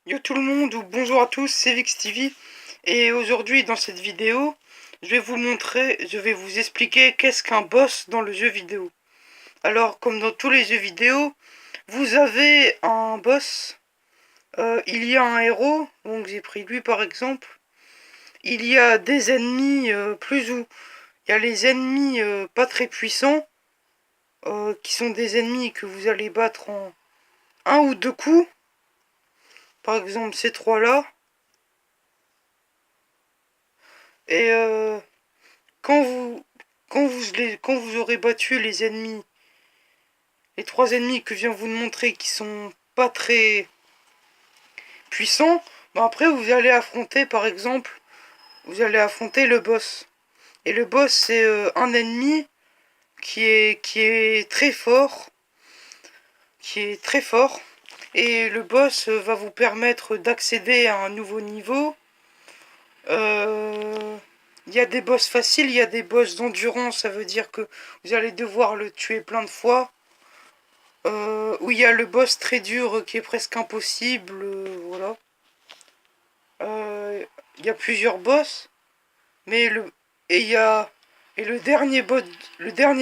Yo tout le monde, ou bonjour à tous, c'est VixTV. Et aujourd'hui dans cette vidéo, je vais vous expliquer qu'est-ce qu'un boss dans le jeu vidéo. Alors comme dans tous les jeux vidéo, vous avez un boss, il y a un héros, donc j'ai pris lui par exemple. Il y a des ennemis il y a les ennemis pas très puissants, qui sont des ennemis que vous allez battre en un ou deux coups. Par exemple ces trois-là. Et quand vous, quand vous aurez battu les trois ennemis que je viens de vous montrer qui sont pas très puissants, bah après vous allez affronter par exemple, vous allez affronter le boss. Et le boss c'est un ennemi qui est très fort, Et le boss va vous permettre d'accéder à un nouveau niveau. Euh, Il y a des boss faciles, il y a des boss d'endurance, ça veut dire que vous allez devoir le tuer plein de fois. Où il y a le boss très dur qui est presque impossible, voilà. Il y a plusieurs boss, mais et il y a et le dernier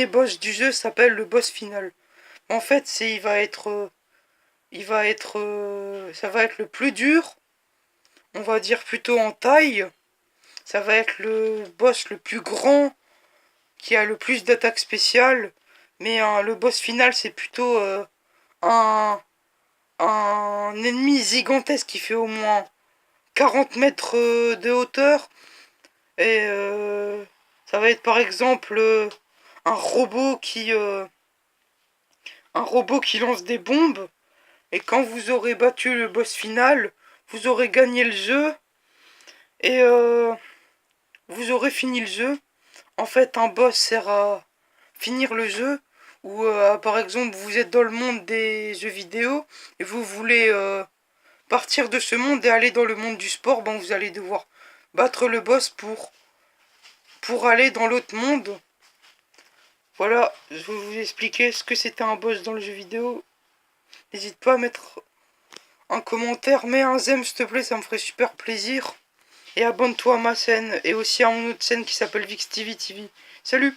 boss du jeu s'appelle le boss final. En fait, ça va être le plus dur, on va dire plutôt en taille. Ça va être le boss le plus grand qui a le plus d'attaques spéciales. Mais le boss final, c'est plutôt un, un ennemi gigantesque qui fait au moins 40 mètres de hauteur. Et ça va être par exemple un un robot qui lance des bombes. Et quand vous aurez battu le boss final, vous aurez gagné le jeu. Et vous aurez fini le jeu. En fait, un boss sert à finir le jeu. Ou par exemple, vous êtes dans le monde des jeux vidéo et vous voulez partir de ce monde et aller dans le monde du sport, bon, vous allez devoir battre le boss pour aller dans l'autre monde. Voilà, je vais vous expliquer ce que c'était un boss dans le jeu vidéo. N'hésite pas à mettre un commentaire, mets un j'aime s'il te plaît, ça me ferait super plaisir. Et abonne-toi à ma chaîne et aussi à mon autre chaîne qui s'appelle VixTV TV. Salut!